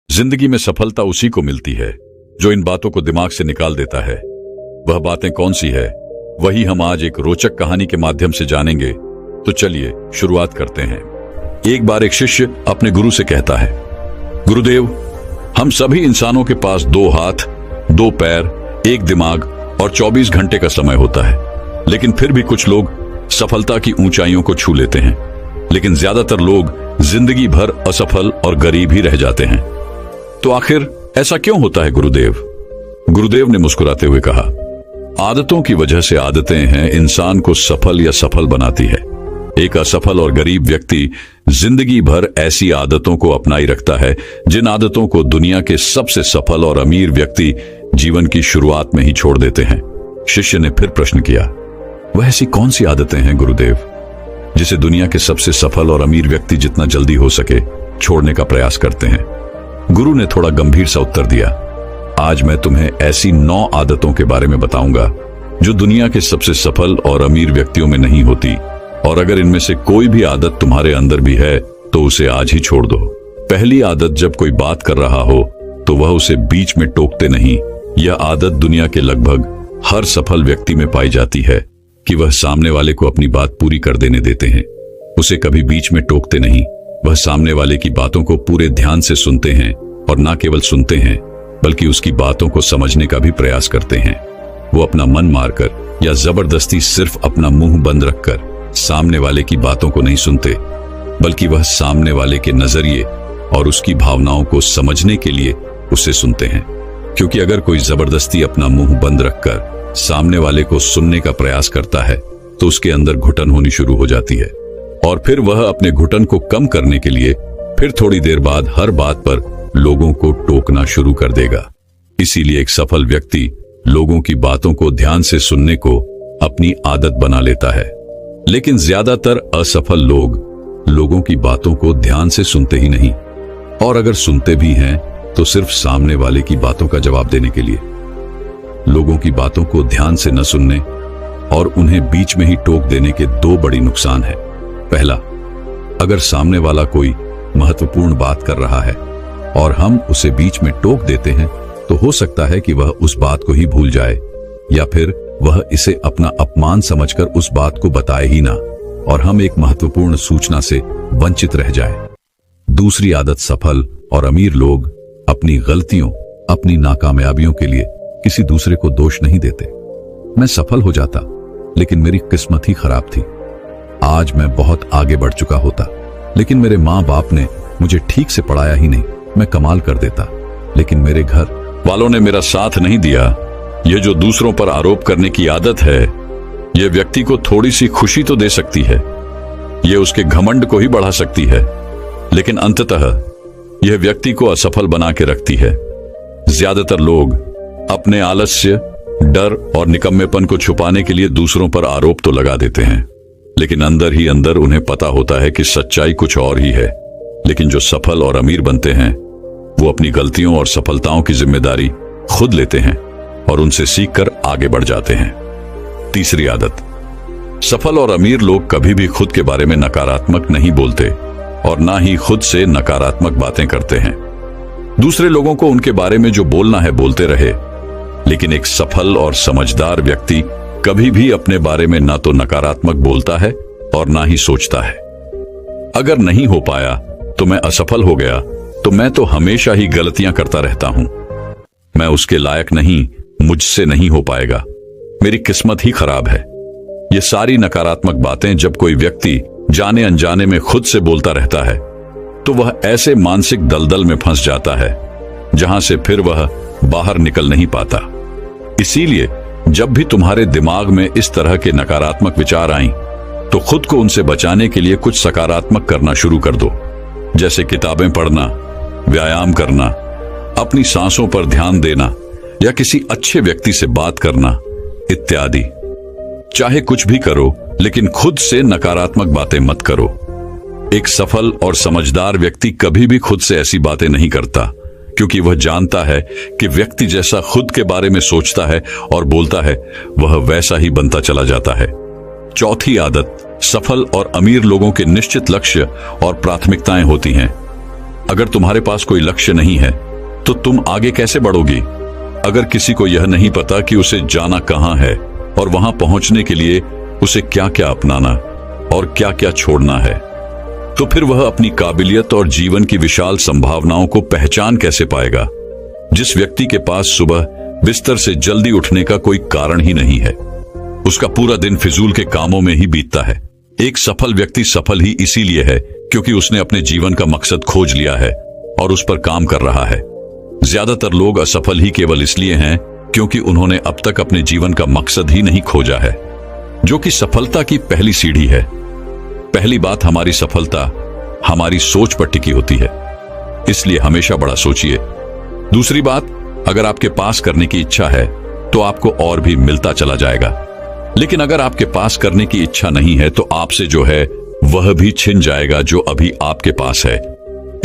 जिंदगी में सफलता उसी को मिलती है जो इन बातों को दिमाग से निकाल देता है। वह बातें कौन सी है, वही हम आज एक रोचक कहानी के माध्यम से जानेंगे। तो चलिए शुरुआत करते हैं। एक बार एक शिष्य अपने गुरु से कहता है, गुरुदेव, हम सभी इंसानों के पास 2 हाथ, 2 पैर, 1 दिमाग और 24 घंटे का समय होता है, लेकिन फिर भी कुछ लोग सफलता की ऊंचाइयों को छू लेते हैं, लेकिन ज्यादातर लोग जिंदगी भर असफल और गरीब ही रह जाते हैं। तो आखिर ऐसा क्यों होता है गुरुदेव? गुरुदेव ने मुस्कुराते हुए कहा, आदतों की वजह से आदतें हैं इंसान को सफल या सफल बनाती है। एक असफल और गरीब व्यक्ति जिंदगी भर ऐसी आदतों को अपनाई रखता है जिन आदतों को दुनिया के सबसे सफल और अमीर व्यक्ति जीवन की शुरुआत में ही छोड़ देते हैं। शिष्य ने फिर प्रश्न किया, वह ऐसी कौन सी आदतें हैं गुरुदेव जिसे दुनिया के सबसे सफल और अमीर व्यक्ति जितना जल्दी हो सके छोड़ने का प्रयास करते हैं? गुरु ने थोड़ा गंभीर सा उत्तर दिया, आज मैं तुम्हें ऐसी 9 आदतों के बारे में बताऊंगा जो दुनिया के सबसे सफल और अमीर व्यक्तियों में नहीं होती, और अगर इनमें से कोई भी आदत तुम्हारे अंदर भी है तो उसे आज ही छोड़ दो। पहली आदत, जब कोई बात कर रहा हो तो वह उसे बीच में टोकते नहीं। यह आदत दुनिया के लगभग हर सफल व्यक्ति में पाई जाती है कि वह सामने वाले को अपनी बात पूरी कर देने देते हैं, उसे कभी बीच में टोकते नहीं। वह सामने वाले की बातों को पूरे ध्यान से सुनते हैं, और न केवल सुनते हैं बल्कि उसकी बातों को समझने का भी प्रयास करते हैं। वो अपना मन मारकर या जबरदस्ती सिर्फ अपना मुंह बंद रखकर सामने वाले की बातों को नहीं सुनते, बल्कि वह सामने वाले के नजरिए और उसकी भावनाओं को समझने के लिए उसे सुनते हैं। क्योंकि अगर कोई जबरदस्ती अपना मुंह बंद रखकर सामने वाले को सुनने का प्रयास करता है तो उसके अंदर घुटन होनी शुरू हो जाती है, और फिर वह अपने घुटन को कम करने के लिए फिर थोड़ी देर बाद हर बात पर लोगों को टोकना शुरू कर देगा। इसीलिए एक सफल व्यक्ति लोगों की बातों को ध्यान से सुनने को अपनी आदत बना लेता है, लेकिन ज्यादातर असफल लोग लोगों की बातों को ध्यान से सुनते ही नहीं, और अगर सुनते भी हैं तो सिर्फ सामने वाले की बातों का जवाब देने के लिए। लोगों की बातों को ध्यान से न सुनने और उन्हें बीच में ही टोक देने के 2 बड़ी नुकसान हैं। पहला, अगर सामने वाला कोई महत्वपूर्ण बात कर रहा है और हम उसे बीच में टोक देते हैं तो हो सकता है कि वह उस बात को ही भूल जाए, या फिर वह इसे अपना अपमान समझकर उस बात को बताए ही ना, और हम एक महत्वपूर्ण सूचना से वंचित रह जाए। दूसरी आदत, सफल और अमीर लोग अपनी गलतियों, अपनी नाकामयाबियों के लिए किसी दूसरे को दोष नहीं देते। मैं सफल हो जाता लेकिन मेरी किस्मत ही खराब थी, आज मैं बहुत आगे बढ़ चुका होता, लेकिन मेरे माँ बाप ने मुझे ठीक से पढ़ाया ही नहीं, मैं कमाल कर देता, लेकिन मेरे घर वालों ने मेरा साथ नहीं दिया। यह जो दूसरों पर आरोप करने की आदत है, यह व्यक्ति को थोड़ी सी खुशी तो दे सकती है, यह उसके घमंड को ही बढ़ा सकती है, लेकिन अंततः यह व्यक्ति को असफल बना के रखती है। ज्यादातर लोग अपने आलस्य, डर और निकम्मेपन को छुपाने के लिए दूसरों पर आरोप तो लगा देते हैं, लेकिन अंदर ही अंदर उन्हें पता होता है कि सच्चाई कुछ और ही है। लेकिन जो सफल और अमीर बनते हैं वो अपनी गलतियों और सफलताओं की जिम्मेदारी खुद लेते हैं और उनसे सीखकर आगे बढ़ जाते हैं। तीसरी आदत, सफल और अमीर लोग कभी भी खुद के बारे में नकारात्मक नहीं बोलते और ना ही खुद से नकारात्मक बातें करते हैं। दूसरे लोगों को उनके बारे में जो बोलना है बोलते रहे, लेकिन एक सफल और समझदार व्यक्ति कभी भी अपने बारे में ना तो नकारात्मक बोलता है और ना ही सोचता है। अगर नहीं हो पाया तो मैं असफल हो गया, तो मैं तो हमेशा ही गलतियां करता रहता हूं, मैं उसके लायक नहीं, मुझसे नहीं हो पाएगा, मेरी किस्मत ही खराब है। ये सारी नकारात्मक बातें जब कोई व्यक्ति जाने अनजाने में खुद से बोलता रहता है तो वह ऐसे मानसिक दलदल में फंस जाता है जहां से फिर वह बाहर निकल नहीं पाता। इसीलिए जब भी तुम्हारे दिमाग में इस तरह के नकारात्मक विचार आएं, तो खुद को उनसे बचाने के लिए कुछ सकारात्मक करना शुरू कर दो, जैसे किताबें पढ़ना, व्यायाम करना, अपनी सांसों पर ध्यान देना या किसी अच्छे व्यक्ति से बात करना इत्यादि। चाहे कुछ भी करो, लेकिन खुद से नकारात्मक बातें मत करो। एक सफल और समझदार व्यक्ति कभी भी खुद से ऐसी बातें नहीं करता, क्योंकि वह जानता है कि व्यक्ति जैसा खुद के बारे में सोचता है और बोलता है वह वैसा ही बनता चला जाता है। चौथी आदत, सफल और अमीर लोगों के निश्चित लक्ष्य और प्राथमिकताएं होती हैं। अगर तुम्हारे पास कोई लक्ष्य नहीं है तो तुम आगे कैसे बढ़ोगी? अगर किसी को यह नहीं पता कि उसे जाना कहां है और वहां पहुंचने के लिए उसे क्या क्या अपनाना और क्या क्या छोड़ना है, तो फिर वह अपनी काबिलियत और जीवन की विशाल संभावनाओं को पहचान कैसे पाएगा? जिस व्यक्ति के पास सुबह बिस्तर से जल्दी उठने का कोई कारण ही नहीं है, उसका पूरा दिन फिजूल के कामों में ही बीतता है। एक सफल व्यक्ति सफल ही इसीलिए है क्योंकि उसने अपने जीवन का मकसद खोज लिया है और उस पर काम कर रहा है। ज्यादातर लोग असफल ही केवल इसलिए हैं क्योंकि उन्होंने अब तक अपने जीवन का मकसद ही नहीं खोजा है, जो कि सफलता की पहली सीढ़ी है। पहली बात, हमारी सफलता हमारी सोच पर टिकी होती है, इसलिए हमेशा बड़ा सोचिए। दूसरी बात, अगर आपके पास करने की इच्छा है तो आपको और भी मिलता चला जाएगा, लेकिन अगर आपके पास करने की इच्छा नहीं है तो आपसे जो है वह भी छिन जाएगा जो अभी आपके पास है।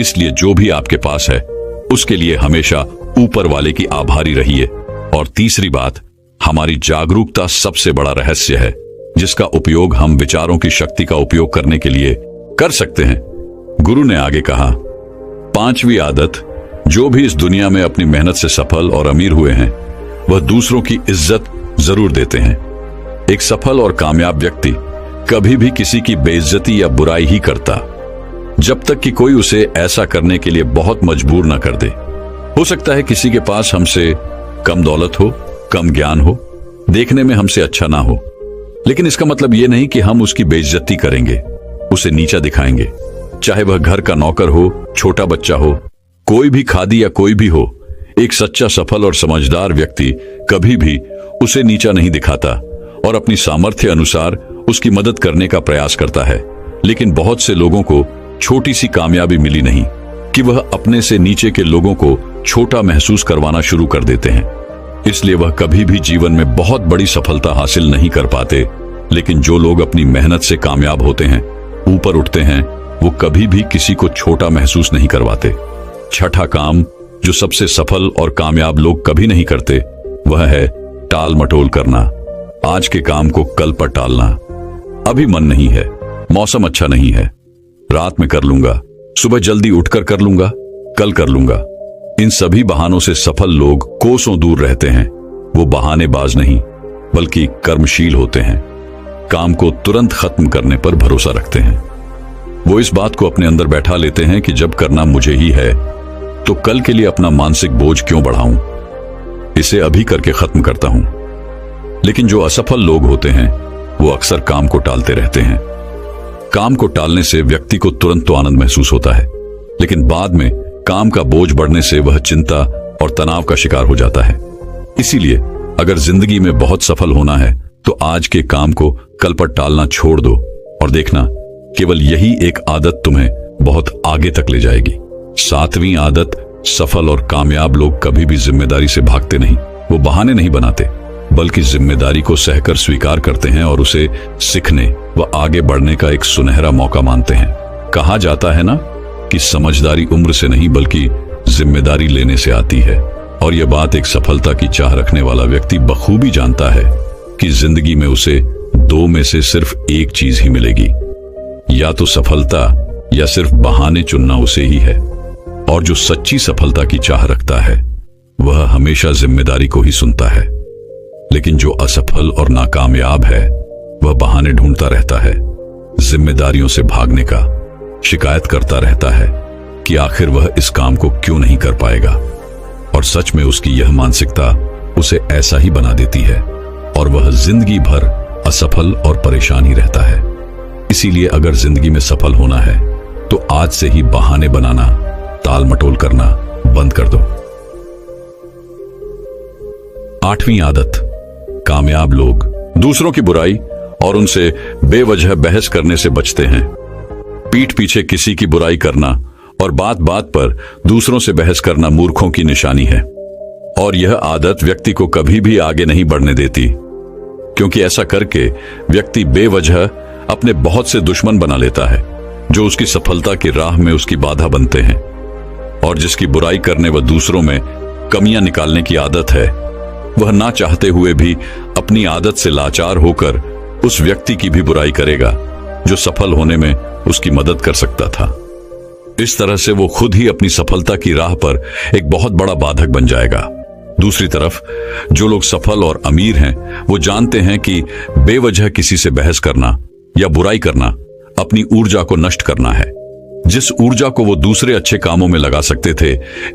इसलिए जो भी आपके पास है उसके लिए हमेशा ऊपर वाले की आभारी रहिए। और तीसरी बात, हमारी जागरूकता सबसे बड़ा रहस्य है जिसका उपयोग हम विचारों की शक्ति का उपयोग करने के लिए कर सकते हैं। गुरु ने आगे कहा, 5वीं आदत, जो भी इस दुनिया में अपनी मेहनत से सफल और अमीर हुए हैं वह दूसरों की इज्जत जरूर देते हैं। एक सफल और कामयाब व्यक्ति कभी भी किसी की बेइज्जती या बुराई ही करता जब तक कि कोई उसे ऐसा करने के लिए बहुत मजबूर न कर दे। हो सकता है किसी के पास हमसे कम दौलत हो, कम ज्ञान हो, देखने में हमसे अच्छा ना हो, लेकिन इसका मतलब यह नहीं कि हम उसकी बेइज्जती करेंगे, उसे नीचा दिखाएंगे। चाहे वह घर का नौकर हो, छोटा बच्चा हो, कोई भी खादी या कोई भी हो, एक सच्चा सफल और समझदार व्यक्ति कभी भी उसे नीचा नहीं दिखाता और अपनी सामर्थ्य अनुसार उसकी मदद करने का प्रयास करता है। लेकिन बहुत से लोगों को छोटी सी कामयाबी मिली नहीं कि वह अपने से नीचे के लोगों को छोटा महसूस करवाना शुरू कर देते हैं, इसलिए वह कभी भी जीवन में बहुत बड़ी सफलता हासिल नहीं कर पाते। लेकिन जो लोग अपनी मेहनत से कामयाब होते हैं, ऊपर उठते हैं, वो कभी भी किसी को छोटा महसूस नहीं करवाते। छठा काम जो सबसे सफल और कामयाब लोग कभी नहीं करते वह है टाल मटोल करना। आज के काम को कल पर टालना। अभी मन नहीं है, मौसम अच्छा नहीं है, रात में कर लूंगा, सुबह जल्दी उठकर कर लूंगा, कल कर लूंगा। इन सभी बहानों से सफल लोग कोसों दूर रहते हैं। वो बहानेबाज नहीं बल्कि कर्मशील होते हैं, काम को तुरंत खत्म करने पर भरोसा रखते हैं। वो इस बात को अपने अंदर बैठा लेते हैं कि जब करना मुझे ही है तो कल के लिए अपना मानसिक बोझ क्यों बढ़ाऊं, इसे अभी करके खत्म करता हूं। लेकिन जो असफल लोग होते हैं वो अक्सर काम को टालते रहते हैं। काम को टालने से व्यक्ति को तुरंत तो आनंद महसूस होता है, लेकिन बाद में काम का बोझ बढ़ने से वह चिंता और तनाव का शिकार हो जाता है। इसीलिए अगर जिंदगी में बहुत सफल होना है तो आज के काम को कल पर टालना छोड़ दो और देखना केवल यही एक आदत तुम्हें बहुत आगे तक ले जाएगी। 7वीं आदत, सफल और कामयाब लोग कभी भी जिम्मेदारी से भागते नहीं। वो बहाने नहीं बनाते बल्कि जिम्मेदारी को सहकर स्वीकार करते हैं और उसे सीखने व आगे बढ़ने का एक सुनहरा मौका मानते हैं। कहा जाता है ना कि समझदारी उम्र से नहीं बल्कि जिम्मेदारी लेने से आती है, और यह बात एक सफलता की चाह रखने वाला व्यक्ति बखूबी जानता है कि जिंदगी में उसे 2 में से सिर्फ एक चीज ही मिलेगी, या तो सफलता या सिर्फ बहाने चुनना उसे ही है। और जो सच्ची सफलता की चाह रखता है वह हमेशा जिम्मेदारी को ही सुनता है। लेकिन जो असफल और नाकामयाब है वह बहाने ढूंढता रहता है, जिम्मेदारियों से भागने का, शिकायत करता रहता है कि आखिर वह इस काम को क्यों नहीं कर पाएगा। और सच में उसकी यह मानसिकता उसे ऐसा ही बना देती है और वह जिंदगी भर असफल और परेशान ही रहता है। इसीलिए अगर जिंदगी में सफल होना है तो आज से ही बहाने बनाना, टाल मटोल करना बंद कर दो। 8वीं आदत, कामयाब लोग दूसरों की बुराई और उनसे बेवजह बहस करने से बचते हैं। पीठ पीछे किसी की बुराई करना और बात बात पर दूसरों से बहस करना मूर्खों की निशानी है, और यह आदत व्यक्ति को कभी भी आगे नहीं बढ़ने देती, क्योंकि ऐसा करके व्यक्ति बेवजह अपने बहुत से दुश्मन बना लेता है जो उसकी सफलता की राह में उसकी बाधा बनते हैं। और जिसकी बुराई करने व दूसरों में कमियां निकालने की आदत है वह ना चाहते हुए भी अपनी आदत से लाचार होकर उस व्यक्ति की भी बुराई करेगा जो सफल होने में उसकी मदद कर सकता था। इस तरह से वो खुद ही अपनी सफलता की राह पर एक बहुत बड़ा बाधक बन जाएगा। दूसरी तरफ जो लोग सफल और अमीर हैं, वो जानते हैं कि बेवजह किसी से बहस करना या बुराई करना अपनी ऊर्जा को नष्ट करना है। जिस ऊर्जा को वो दूसरे अच्छे कामों में लगा सकते थे,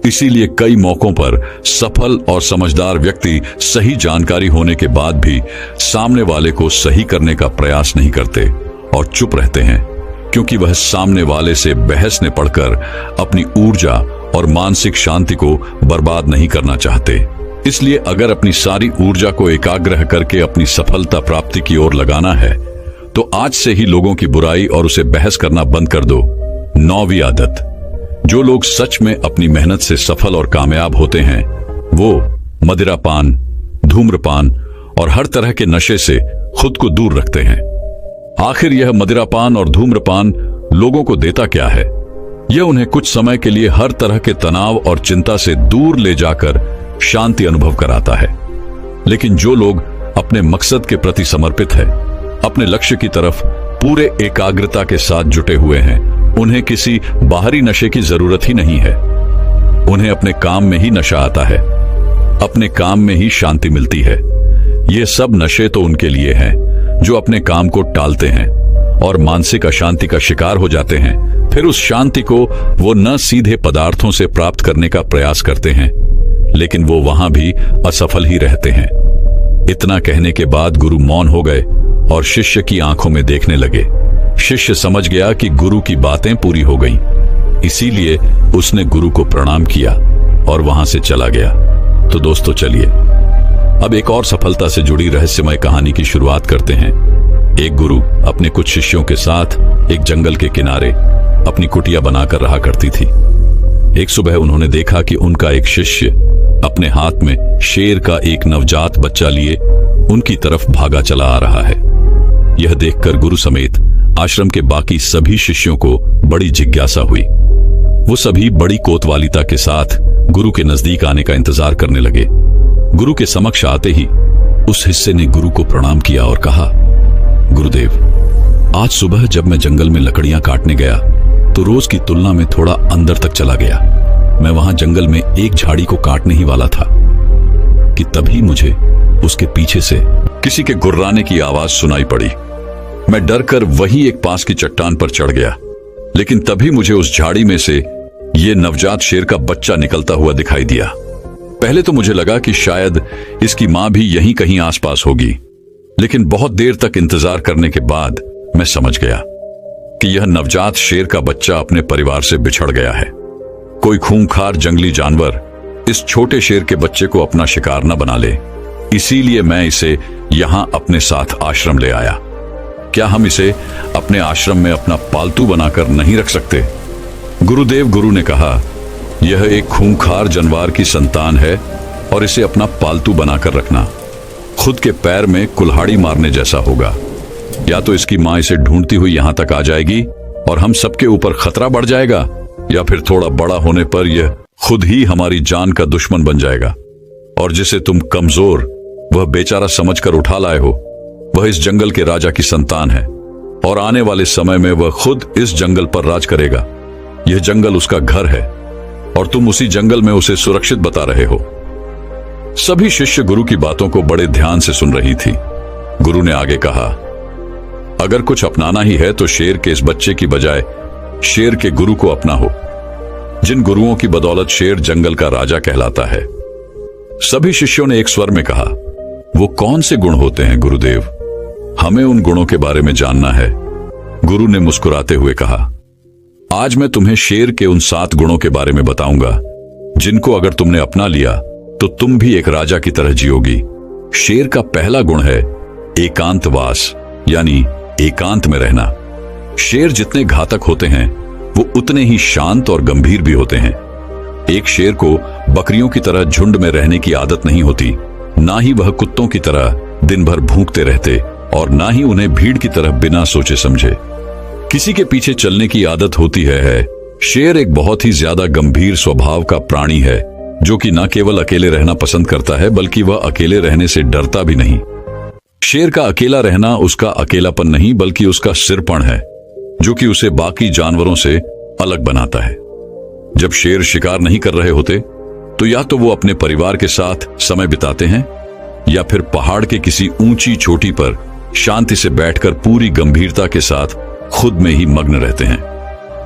इसीलिए कई मौकों पर सफल और समझदार व्यक्ति सही जानकारी होने के बाद भी सामने वाले को सही करने का प्रयास नहीं करते और चुप रहते हैं, क्योंकि वह सामने वाले से बहस में पड़कर अपनी ऊर्जा और मानसिक शांति को बर्बाद नहीं करना चाहते। इसलिए अगर अपनी सारी ऊर्जा को एकाग्र करके अपनी सफलता प्राप्ति की ओर लगाना है, तो आज से ही लोगों की बुराई और उसे बहस करना बंद कर दो। 9वीं आदत, जो लोग सच में अपनी मेहनत से सफल और कामयाब होते हैं, वो मदिरापान, धूम्रपान और हर तरह के नशे से खुद को दूर रखते हैं। आखिर यह मदिरापान और धूम्रपान लोगों को देता क्या है? यह उन्हें कुछ समय के लिए हर तरह के तनाव और चिंता से दूर ले जाकर शांति अनुभव कराता है। लेकिन जो लोग अपने मकसद के प्रति समर्पित है, अपने लक्ष्य की तरफ पूरे एकाग्रता के साथ जुटे हुए हैं, उन्हें किसी बाहरी नशे की जरूरत ही नहीं है। उन्हें अपने काम में ही नशा आता है, अपने काम में ही शांति मिलती है। ये सब नशे तो उनके लिए हैं जो अपने काम को टालते हैं और मानसिक अशांति का शिकार हो जाते हैं। फिर उस शांति को वो न सीधे पदार्थों से प्राप्त करने का प्रयास करते हैं, लेकिन वो वहां भी असफल ही रहते हैं। इतना कहने के बाद गुरु मौन हो गए और शिष्य की आंखों में देखने लगे। शिष्य समझ गया कि गुरु की बातें पूरी हो गईं, इसीलिए उसने गुरु को प्रणाम किया और वहां से चला गया। तो दोस्तों चलिए अब एक और सफलता से जुड़ी रहस्यमय कहानी की शुरुआत करते हैं। एक गुरु अपने कुछ शिष्यों के साथ एक जंगल के किनारे अपनी कुटिया बनाकर रहा करती थी। एक सुबह उन्होंने देखा कि उनका एक शिष्य अपने हाथ में शेर का एक नवजात बच्चा लिए उनकी तरफ भागा चला आ रहा है। यह देखकर गुरु समेत आश्रम के बाकी सभी शिष्यों को बड़ी जिज्ञासा हुई। वो सभी बड़ी कोतवालिता के साथ गुरु के नजदीक आने का इंतजार करने लगे। गुरु के समक्ष आते ही उस हिस्से ने गुरु को प्रणाम किया और कहा, गुरुदेव, आज सुबह जब मैं जंगल में लकड़ियां काटने गया तो रोज की तुलना में थोड़ा अंदर तक चला गया। मैं वहां जंगल में एक झाड़ी को काटने ही वाला था कि तभी मुझे उसके पीछे से किसी के गुर्राने की आवाज सुनाई पड़ी। मैं डरकर वहीं एक पास की चट्टान पर चढ़ गया, लेकिन तभी मुझे उस झाड़ी में से ये नवजात शेर का बच्चा निकलता हुआ दिखाई दिया। पहले तो मुझे लगा कि शायद इसकी मां भी यहीं कहीं आसपास होगी, लेकिन बहुत देर तक इंतजार करने के बाद मैं समझ गया कि यह नवजात शेर का बच्चा अपने परिवार से बिछड़ गया है। कोई खूंखार जंगली जानवर इस छोटे शेर के बच्चे को अपना शिकार न बना ले, इसीलिए मैं इसे यहां अपने साथ आश्रम ले आया। क्या हम इसे अपने आश्रम में अपना पालतू बनाकर नहीं रख सकते? गुरुदेव, गुरु ने कहा, यह एक खूंखार जानवर की संतान है और इसे अपना पालतू बनाकर रखना खुद के पैर में कुल्हाड़ी मारने जैसा होगा। या तो इसकी मां इसे ढूंढती हुई यहां तक आ जाएगी और हम सबके ऊपर खतरा बढ़ जाएगा, या फिर थोड़ा बड़ा होने पर यह खुद ही हमारी जान का दुश्मन बन जाएगा। और जिसे तुम कमजोर वह बेचारा समझकर उठा लाए हो, वह इस जंगल के राजा की संतान है और आने वाले समय में वह खुद इस जंगल पर राज करेगा। यह जंगल उसका घर है और तुम उसी जंगल में उसे सुरक्षित बता रहे हो। सभी शिष्य गुरु की बातों को बड़े ध्यान से सुन रही थी। गुरु ने आगे कहा, अगर कुछ अपनाना ही है तो शेर के इस बच्चे की बजाय शेर के गुरु को अपना हो, जिन गुरुओं की बदौलत शेर जंगल का राजा कहलाता है। सभी शिष्यों ने एक स्वर में कहा, वो कौन से गुण होते हैं गुरुदेव? हमें उन गुणों के बारे में जानना है। गुरु ने मुस्कुराते हुए कहा, आज मैं तुम्हें शेर के उन 7 गुणों के बारे में बताऊंगा, जिनको अगर तुमने अपना लिया तो तुम भी एक राजा की तरह जियोगी। शेर का पहला गुण है एकांतवास, यानी एकांत में रहना। शेर जितने घातक होते हैं वो उतने ही शांत और गंभीर भी होते हैं। एक शेर को बकरियों की तरह झुंड में रहने की आदत नहीं होती, ना ही वह कुत्तों की तरह दिन भर भूखते रहते और ना ही उन्हें भीड़ की तरह बिना सोचे समझे किसी के पीछे चलने की आदत होती है। शेर एक बहुत ही ज्यादा गंभीर स्वभाव का प्राणी है, जो कि न केवल अकेले रहना पसंद करता है, बल्कि वह अकेले रहने से डरता भी नहीं। शेर का अकेला रहना उसका अकेलापन नहीं, बल्कि उसका सिरपण है, जो कि उसे बाकी जानवरों से अलग बनाता है। जब शेर शिकार नहीं कर रहे होते तो या तो वो अपने परिवार के साथ समय बिताते हैं या फिर पहाड़ के किसी ऊंची चोटी पर शांति से बैठकर पूरी गंभीरता के साथ खुद में ही मग्न रहते हैं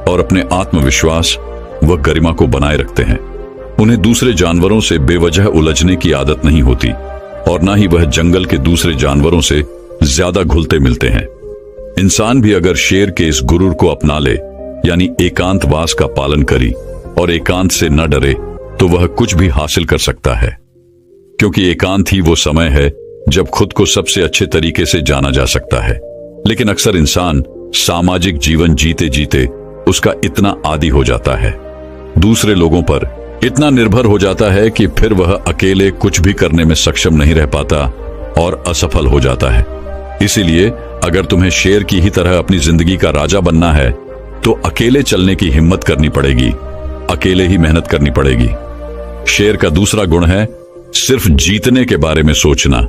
और अपने आत्मविश्वास व गरिमा को बनाए रखते हैं। उन्हें दूसरे जानवरों से बेवजह उलझने की आदत नहीं होती और ना ही वह जंगल के दूसरे जानवरों से ज्यादा घुलते मिलते हैं। इंसान भी अगर शेर के इस गुरूर को अपना ले, यानी एकांतवास का पालन करी और एकांत से न डरे, तो वह कुछ भी हासिल कर सकता है, क्योंकि एकांत ही वो समय है जब खुद को सबसे अच्छे तरीके से जाना जा सकता है। लेकिन अक्सर इंसान सामाजिक जीवन जीते जीते उसका इतना आदी हो जाता है, दूसरे लोगों पर इतना निर्भर हो जाता है कि फिर वह अकेले कुछ भी करने में सक्षम नहीं रह पाता और असफल हो जाता है। इसीलिए अगर तुम्हें शेर की ही तरह अपनी जिंदगी का राजा बनना है तो अकेले चलने की हिम्मत करनी पड़ेगी, अकेले ही मेहनत करनी पड़ेगी। शेर का दूसरा गुण है सिर्फ जीतने के बारे में सोचना।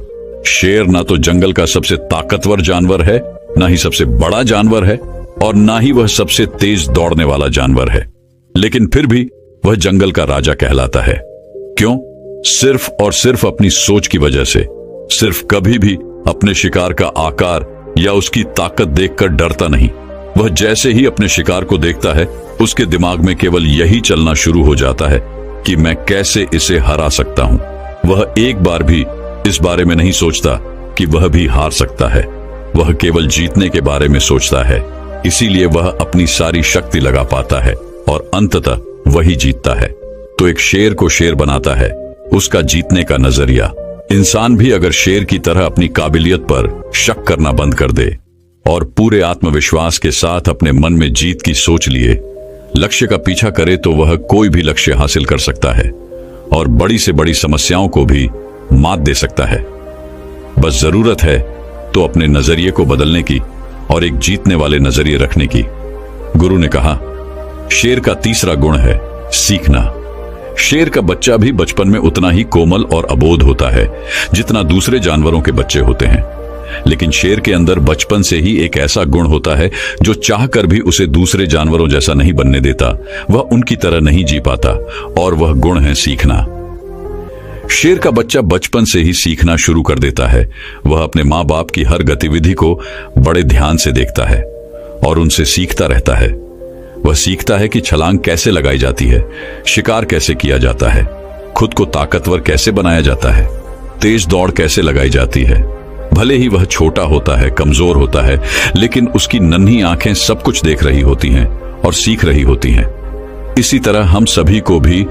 शेर ना तो जंगल का सबसे ताकतवर जानवर है, ना ही सबसे बड़ा जानवर है और ना ही वह सबसे तेज दौड़ने वाला जानवर है, लेकिन फिर भी वह जंगल का राजा कहलाता है। क्यों? सिर्फ और सिर्फ अपनी सोच की वजह से। सिर्फ कभी भी अपने शिकार का आकार या उसकी ताकत देखकर डरता नहीं। वह जैसे ही अपने शिकार को देखता है उसके दिमाग में केवल यही चलना शुरू हो जाता है कि मैं कैसे इसे हरा सकता हूं। वह एक बार भी इस बारे में नहीं सोचता कि वह भी हार सकता है। वह केवल जीतने के बारे में सोचता है, इसीलिए वह अपनी सारी शक्ति लगा पाता है और अंततः वही जीतता है। तो एक शेर को शेर बनाता है उसका जीतने का नजरिया। इंसान भी अगर शेर की तरह अपनी काबिलियत पर शक करना बंद कर दे और पूरे आत्मविश्वास के साथ अपने मन में जीत की सोच लिए लक्ष्य का पीछा करे तो वह कोई भी लक्ष्य हासिल कर सकता है और बड़ी से बड़ी समस्याओं को भी मात दे सकता है। बस जरूरत है तो अपने नजरिए को बदलने की और एक जीतने वाले नजरिए रखने की। गुरु ने कहा, शेर का तीसरा गुण है सीखना। शेर का बच्चा भी बचपन में उतना ही कोमल और अबोध होता है जितना दूसरे जानवरों के बच्चे होते हैं, लेकिन शेर के अंदर बचपन से ही एक ऐसा गुण होता है जो चाहकर भी उसे दूसरे जानवरों जैसा नहीं बनने देता। वह उनकी तरह नहीं जी पाता और वह गुण है सीखना। शेर का बच्चा बचपन से ही सीखना शुरू कर देता है। वह अपने माँ बाप की हर गतिविधि को बड़े ध्यान से देखता है और उनसे सीखता रहता है। वह सीखता है कि छलांग कैसे लगाई जाती है, शिकार कैसे किया जाता है, खुद को ताकतवर कैसे बनाया जाता है, तेज दौड़ कैसे लगाई जाती है। भले ही वह छोटा होता है, कमजोर होता है, लेकिन उसकी नन्ही आंखें सब कुछ देख रही होती हैं और सीख रही होती हैं। इसी तरह हम सभी को भी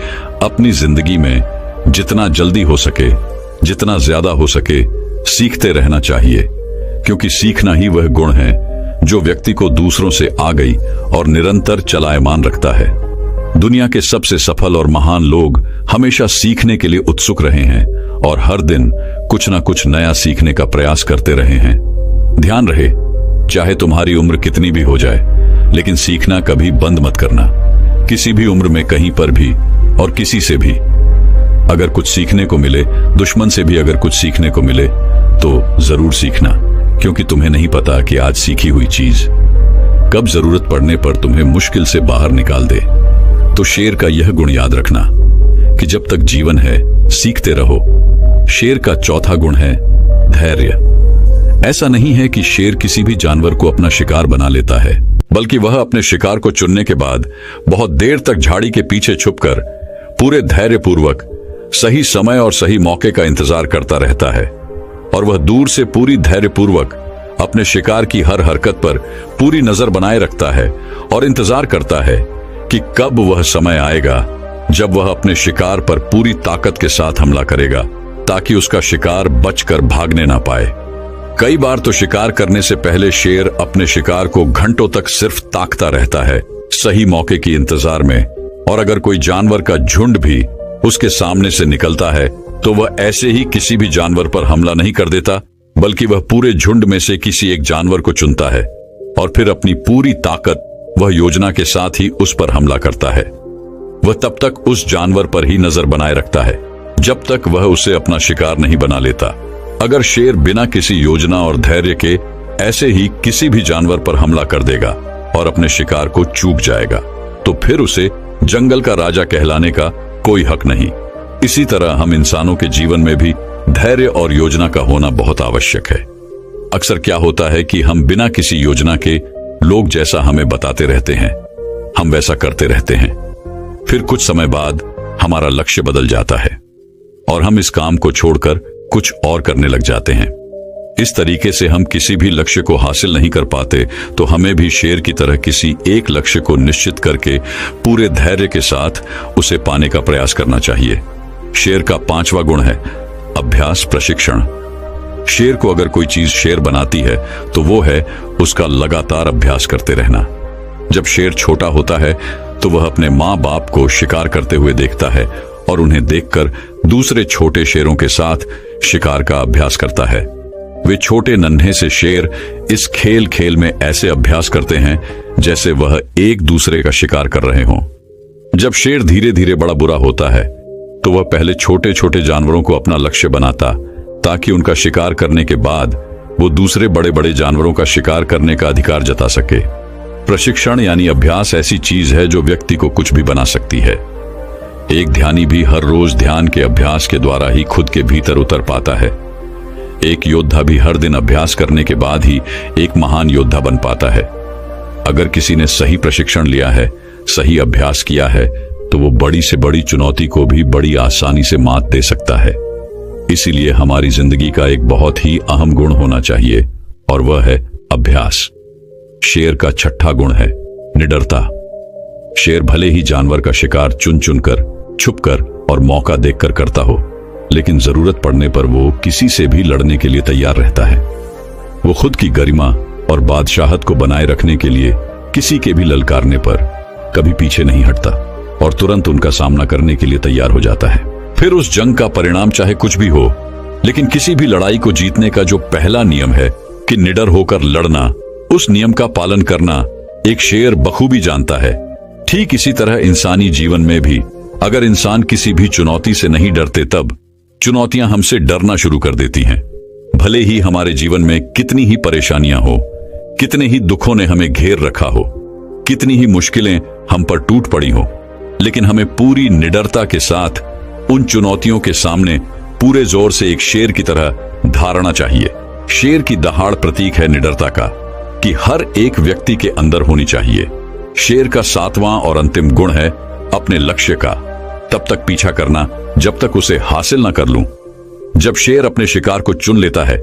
अपनी जिंदगी में जितना जल्दी हो सके, जितना ज्यादा हो सके, सीखते रहना चाहिए, क्योंकि सीखना ही वह गुण है जो व्यक्ति को दूसरों से आगे और निरंतर चलायमान रखता है। दुनिया के सबसे सफल और महान लोग हमेशा सीखने के लिए उत्सुक रहे हैं और हर दिन कुछ ना कुछ नया सीखने का प्रयास करते रहे हैं। ध्यान रहे, चाहे तुम्हारी उम्र कितनी भी हो जाए, लेकिन सीखना कभी बंद मत करना। किसी भी उम्र में, कहीं पर भी और किसी से भी अगर कुछ सीखने को मिले, दुश्मन से भी अगर कुछ सीखने को मिले, तो जरूर सीखना, क्योंकि तुम्हें नहीं पता कि आज सीखी हुई चीज कब जरूरत पड़ने पर तुम्हें मुश्किल से बाहर निकाल दे। तो शेर का यह गुण याद रखना कि जब तक जीवन है सीखते रहो। शेर का चौथा गुण है धैर्य। ऐसा नहीं है कि शेर किसी भी जानवर को अपना शिकार बना लेता है, बल्कि वह अपने शिकार को चुनने के बाद बहुत देर तक झाड़ी के पीछे छुपकर पूरे धैर्यपूर्वक सही समय और सही मौके का इंतजार करता रहता है। और वह दूर से पूरी धैर्यपूर्वक अपने शिकार की हर हरकत पर पूरी नजर बनाए रखता है और इंतजार करता है कि कब वह समय आएगा जब वह अपने शिकार पर पूरी ताकत के साथ हमला करेगा, ताकि उसका शिकार बचकर भागने ना पाए। कई बार तो शिकार करने से पहले शेर अपने शिकार को घंटों तक सिर्फ ताकता रहता है, सही मौके की इंतजार में। और अगर कोई जानवर का झुंड भी उसके सामने से निकलता है तो वह ऐसे ही किसी भी जानवर पर हमला नहीं कर देता, बल्कि वह पूरे झुंड में से किसी एक जानवर को चुनता है और फिर अपनी पूरी ताकत वह योजना के साथ ही उस पर हमला करता है। वह तब तक उस जानवर पर ही नजर बनाए रखता है जब तक वह उसे अपना शिकार नहीं बना लेता। अगर शेर बिना किसी योजना और धैर्य के ऐसे ही किसी भी जानवर पर हमला कर देगा और अपने शिकार को चूक जाएगा, तो फिर उसे जंगल का राजा कहलाने का कोई हक नहीं। इसी तरह हम इंसानों के जीवन में भी धैर्य और योजना का होना बहुत आवश्यक है। अक्सर क्या होता है कि हम बिना किसी योजना के लोग जैसा हमें बताते रहते हैं, हम वैसा करते रहते हैं। फिर कुछ समय बाद हमारा लक्ष्य बदल जाता है और हम इस काम को छोड़कर कुछ और करने लग जाते हैं। इस तरीके से हम किसी भी लक्ष्य को हासिल नहीं कर पाते। तो हमें भी शेर की तरह किसी एक लक्ष्य को निश्चित करके पूरे धैर्य के साथ उसे पाने का प्रयास करना चाहिए। शेर का 5वां गुण है अभ्यास प्रशिक्षण। शेर को अगर कोई चीज शेर बनाती है तो वो है उसका लगातार अभ्यास करते रहना। जब शेर छोटा होता है तो वह अपने माँ बाप को शिकार करते हुए देखता है और उन्हें देखकर दूसरे छोटे शेरों के साथ शिकार का अभ्यास करता है। वे छोटे नन्हे से शेर इस खेल खेल में ऐसे अभ्यास करते हैं जैसे वह एक दूसरे का शिकार कर रहे हों। जब शेर धीरे धीरे बड़ा बुरा होता है तो वह पहले छोटे छोटे जानवरों को अपना लक्ष्य बनाता ताकि उनका शिकार करने के बाद वो दूसरे बड़े बड़े जानवरों का शिकार करने का अधिकार जता सके। प्रशिक्षण यानी अभ्यास ऐसी चीज है जो व्यक्ति को कुछ भी बना सकती है। एक ध्यानी भी हर रोज ध्यान के अभ्यास के द्वारा ही खुद के भीतर उतर पाता है। एक योद्धा भी हर दिन अभ्यास करने के बाद ही एक महान योद्धा बन पाता है। अगर किसी ने सही प्रशिक्षण लिया है, सही अभ्यास किया है, तो वो बड़ी से बड़ी चुनौती को भी बड़ी आसानी से मात दे सकता है। इसीलिए हमारी जिंदगी का एक बहुत ही अहम गुण होना चाहिए और वह है अभ्यास। शेर का 6वां गुण है निडरता। शेर भले ही जानवर का शिकार चुन चुनकर, छुपकर और मौका देखकर करता हो, लेकिन जरूरत पड़ने पर वो किसी से भी लड़ने के लिए तैयार रहता है। वो खुद की गरिमा और बादशाहत को बनाए रखने के लिए किसी के भी ललकारने पर कभी पीछे नहीं हटता और तुरंत उनका सामना करने के लिए तैयार हो जाता है। फिर उस जंग का परिणाम चाहे कुछ भी हो, लेकिन किसी भी लड़ाई को जीतने का जो पहला नियम है कि निडर होकर लड़ना, उस नियम का पालन करना एक शेर बखूबी जानता है। ठीक इसी तरह इंसानी जीवन में भी अगर इंसान किसी भी चुनौती से नहीं डरते, तब चुनौतियां हमसे डरना शुरू कर देती हैं। भले ही हमारे जीवन में कितनी ही परेशानियां हो, कितने ही दुखों ने हमें घेर रखा हो, कितनी ही मुश्किलें हम पर टूट पड़ी हो, लेकिन हमें पूरी निडरता के साथ उन चुनौतियों के सामने पूरे जोर से एक शेर की तरह धारना चाहिए। शेर की दहाड़ प्रतीक है निडरता का, कि हर एक व्यक्ति के अंदर होनी चाहिए। शेर का 7वां और अंतिम गुण है अपने लक्ष्य का तब तक पीछा करना जब तक उसे हासिल न कर लूं। जब शेर अपने शिकार को चुन लेता है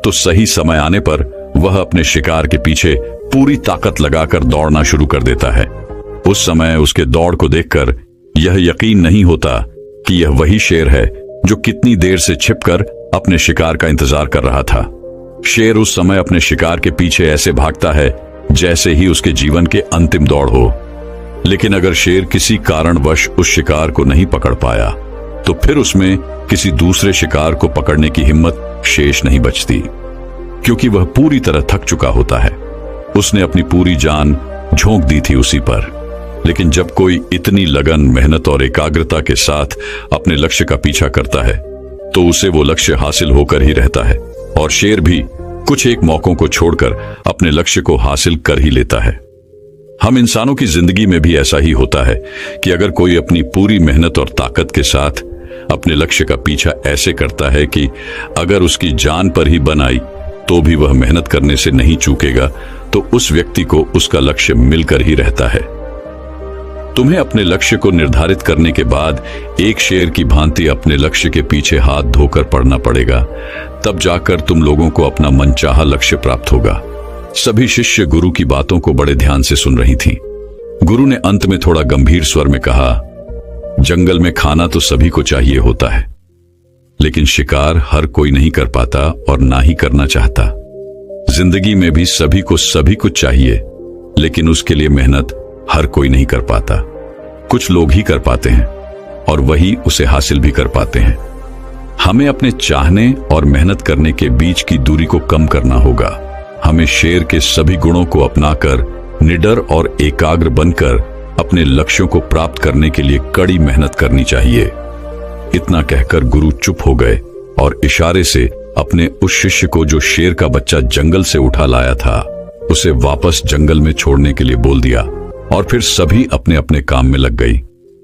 तो सही समय आने पर वह अपने शिकार के पीछे पूरी ताकत लगाकर दौड़ना शुरू कर देता है। उस समय उसके दौड़ को देखकर यह यकीन नहीं होता कि यह वही शेर है जो कितनी देर से छिपकर अपने शिकार का इंतजार कर रहा था। शेर उस समय अपने शिकार के पीछे ऐसे भागता है जैसे ही उसके जीवन के अंतिम दौड़ हो। लेकिन अगर शेर किसी कारणवश उस शिकार को नहीं पकड़ पाया तो फिर उसमें किसी दूसरे शिकार को पकड़ने की हिम्मत शेष नहीं बचती, क्योंकि वह पूरी तरह थक चुका होता है। उसने अपनी पूरी जान झोंक दी थी उसी पर। लेकिन जब कोई इतनी लगन, मेहनत और एकाग्रता के साथ अपने लक्ष्य का पीछा करता है तो उसे वो लक्ष्य हासिल होकर ही रहता है। और शेर भी कुछ एक मौकों को छोड़कर अपने लक्ष्य को हासिल कर ही लेता है। हम इंसानों की जिंदगी में भी ऐसा ही होता है कि अगर कोई अपनी पूरी मेहनत और ताकत के साथ अपने लक्ष्य का पीछा ऐसे करता है कि अगर उसकी जान पर ही बन आई तो भी वह मेहनत करने से नहीं चूकेगा, तो उस व्यक्ति को उसका लक्ष्य मिलकर ही रहता है। तुम्हें अपने लक्ष्य को निर्धारित करने के बाद एक शेर की भांति अपने लक्ष्य के पीछे हाथ धोकर पड़ना पड़ेगा, तब जाकर तुम लोगों को अपना मनचाहा लक्ष्य प्राप्त होगा। सभी शिष्य गुरु की बातों को बड़े ध्यान से सुन रही थीं। गुरु ने अंत में थोड़ा गंभीर स्वर में कहा, जंगल में खाना तो सभी को चाहिए होता है, लेकिन शिकार हर कोई नहीं कर पाता और ना ही करना चाहता। जिंदगी में भी सभी को सभी कुछ चाहिए, लेकिन उसके लिए मेहनत हर कोई नहीं कर पाता। कुछ लोग ही कर पाते हैं और वही उसे हासिल भी कर पाते हैं। हमें अपने चाहने और मेहनत करने के बीच की दूरी को कम करना होगा। हमें शेर के सभी गुणों को अपनाकर निडर और एकाग्र बनकर अपने लक्ष्यों को प्राप्त करने के लिए कड़ी मेहनत करनी चाहिए। इतना कहकर गुरु चुप हो गए और इशारे से अपने उस शिष्य को जो शेर का बच्चा जंगल से उठा लाया था, उसे वापस जंगल में छोड़ने के लिए बोल दिया। और फिर सभी अपने अपने काम में लग गई।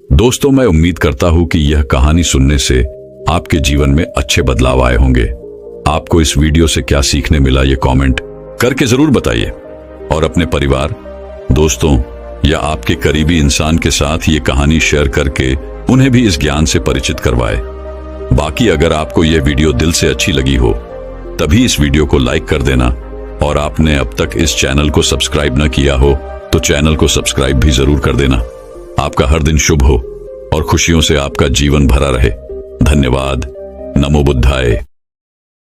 दोस्तों, मैं उम्मीद करता हूं कि यह कहानी सुनने से आपके जीवन में अच्छे बदलाव आए होंगे। आपको इस वीडियो से क्या सीखने मिला, ये कमेंट करके जरूर बताइए और अपने परिवार, दोस्तों या आपके करीबी इंसान के साथ ये कहानी शेयर करके उन्हें भी इस ज्ञान से परिचित करवाए। बाकी अगर आपको यह वीडियो दिल से अच्छी लगी हो तभी इस वीडियो को लाइक कर देना, और आपने अब तक इस चैनल को सब्सक्राइब न किया हो तो चैनल को सब्सक्राइब भी जरूर कर देना। आपका हर दिन शुभ हो और खुशियों से आपका जीवन भरा रहे। धन्यवाद। नमो बुद्धाय।